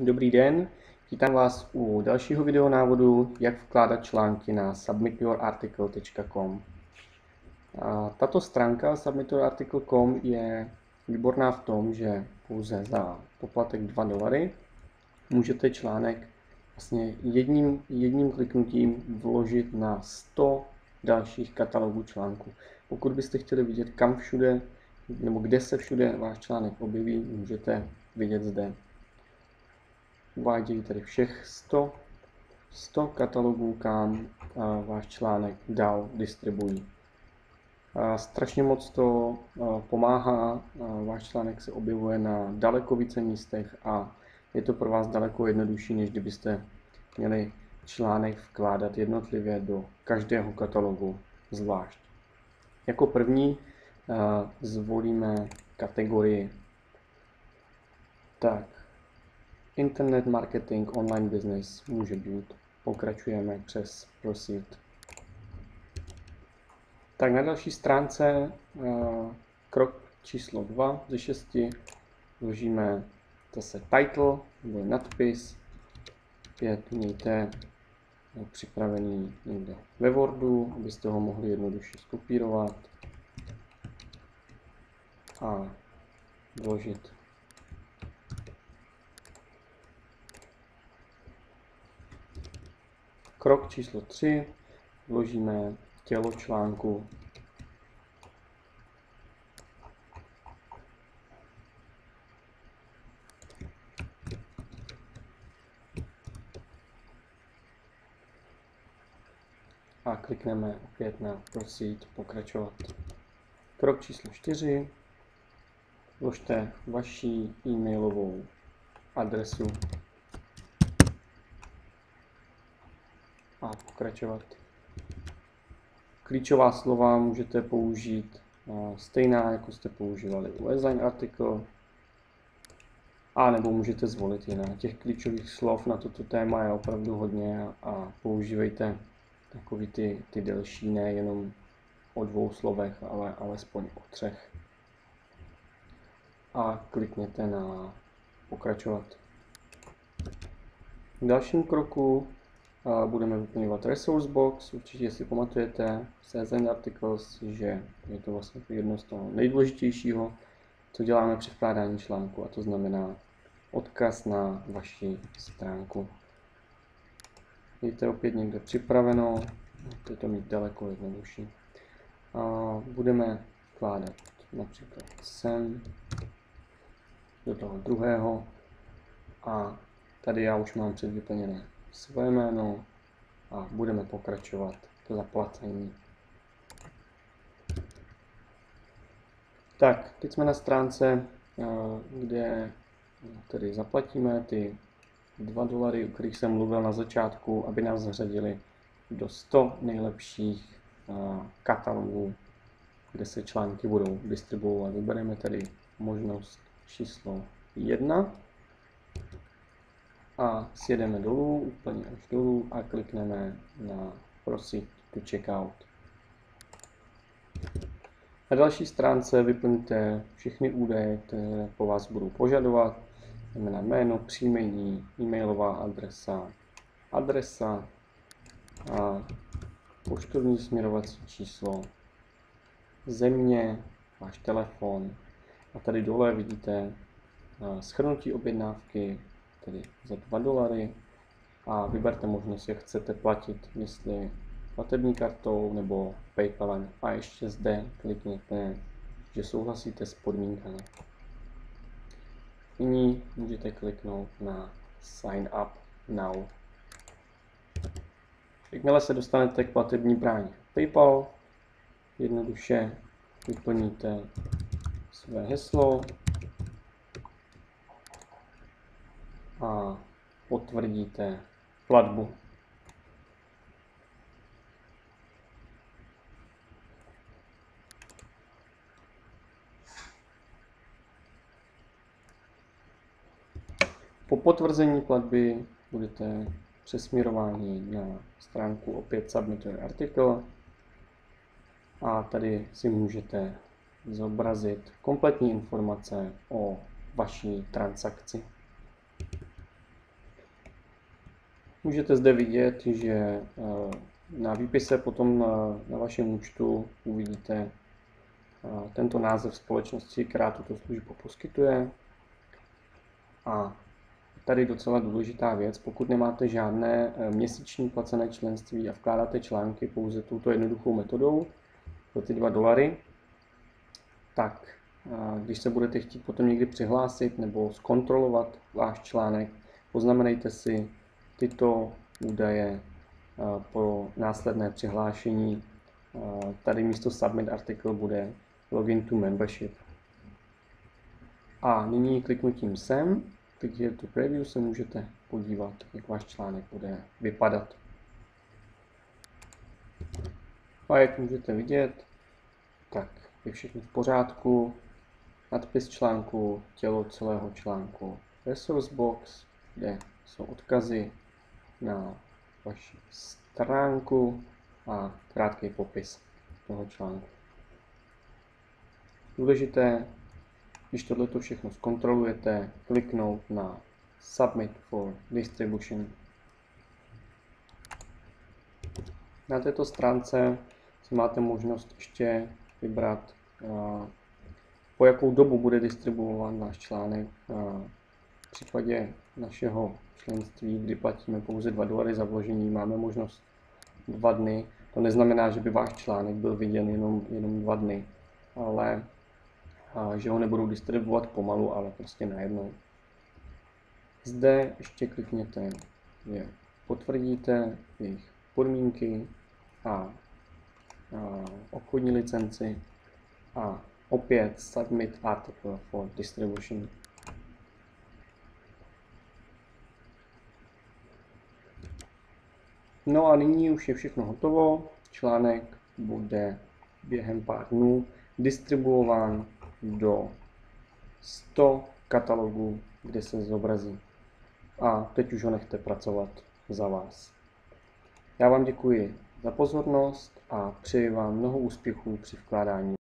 Dobrý den, vítám vás u dalšího videonávodu, jak vkládat články na submityourarticle.com. Tato stránka submityourarticle.com je výborná v tom, že pouze za poplatek $2 můžete článek vlastně jedním kliknutím vložit na 100 dalších katalogů článků. Pokud byste chtěli vidět, kam všude nebo kde se všude váš článek objeví, můžete vidět zde. Uvádějí tady všech 100 katalogů, kam váš článek dál distribuují. Strašně moc to pomáhá, váš článek se objevuje na daleko více místech a je to pro vás daleko jednodušší, než kdybyste měli článek vkládat jednotlivě do každého katalogu zvlášť. Jako první zvolíme kategorii. Tak. Internet marketing, online business může být. Pokračujeme přes Proceed. Tak na další stránce krok číslo 2 ze 6 vložíme zase title nebo nadpis. Opět mějte připravený někde ve Wordu, abyste ho mohli jednoduše skopírovat a vložit. Krok číslo 3, vložíme tělo článku. A klikneme opět na Proceed, pokračovat. Krok číslo 4, vložte vaši e-mailovou adresu a pokračovat. Klíčová slova můžete použít stejná, jako jste používali u design article, a nebo můžete zvolit jiné. Těch klíčových slov na toto téma je opravdu hodně a používejte takový ty delší, ne jenom o 2 slovech, ale alespoň o 3. A klikněte na pokračovat. V dalším kroku budeme vyplňovat resource box. Určitě si pamatujete z design articles, že je to vlastně jedno z toho nejdůležitějšího, co děláme při vkládání článku, a to znamená odkaz na vaši stránku. Mějte opět někde připraveno, můžete to mít daleko jednodušší. Budeme vkládat například sem do toho druhého a tady já už mám předvyplněné své jméno a budeme pokračovat to zaplacení. Tak, teď jsme na stránce, kde tedy zaplatíme ty $2, o kterých jsem mluvil na začátku, aby nás zařadili do 100 nejlepších katalogů, kde se články budou distribuovat. Vybereme tady možnost číslo 1 a sjedeme dolů, úplně až dolů a klikneme na Proceed to Checkout. Na další stránce vyplňte všechny údaje, které po vás budou požadovat, znamená jméno, příjmení, e-mailová adresa a poštovní směrovací číslo, země, váš telefon. A tady dole vidíte shrnutí objednávky, tedy za $2, a vyberte možnost, jak chcete platit, jestli platební kartou nebo PayPalem, a ještě zde klikněte, že souhlasíte s podmínkami. Nyní můžete kliknout na Sign Up Now. Jakmile se dostanete k platební bráně PayPal, jednoduše vyplníte své heslo a potvrdíte platbu. Po potvrzení platby budete přesměrováni na stránku opět Submit Your Article a tady si můžete zobrazit kompletní informace o vaší transakci. Můžete zde vidět, že na výpise potom na vašem účtu uvidíte tento název společnosti, která tuto službu poskytuje. A tady docela důležitá věc, pokud nemáte žádné měsíční placené členství a vkládáte články pouze touto jednoduchou metodou za ty $2, tak když se budete chtít potom někdy přihlásit nebo zkontrolovat váš článek, poznamenejte si tyto údaje pro následné přihlášení. Tady místo Submit Article bude Login to Membership. A nyní kliknutím sem, Click here to preview, se můžete podívat, jak váš článek bude vypadat. A jak můžete vidět, tak je všechno v pořádku. Nadpis článku, tělo celého článku, resource box, kde jsou odkazy na vaši stránku a krátký popis toho článku. Důležité, když tohleto všechno zkontrolujete, kliknout na Submit for Distribution. Na této stránce si máte možnost ještě vybrat, po jakou dobu bude distribuován náš článek. V případě našeho členství, kdy platíme pouze $2 za vložení, máme možnost 2 dny. To neznamená, že by váš článek byl viděn jenom 2 dny, ale že ho nebudou distribuovat pomalu, ale prostě najednou. Zde ještě klikněte, že potvrdíte jejich podmínky a obchodní licenci a opět Submit Article for Distribution. No a nyní už je všechno hotovo. Článek bude během pár dnů distribuován do 100 katalogů, kde se zobrazí. A teď už ho nechte pracovat za vás. Já vám děkuji za pozornost a přeji vám mnoho úspěchů při vkládání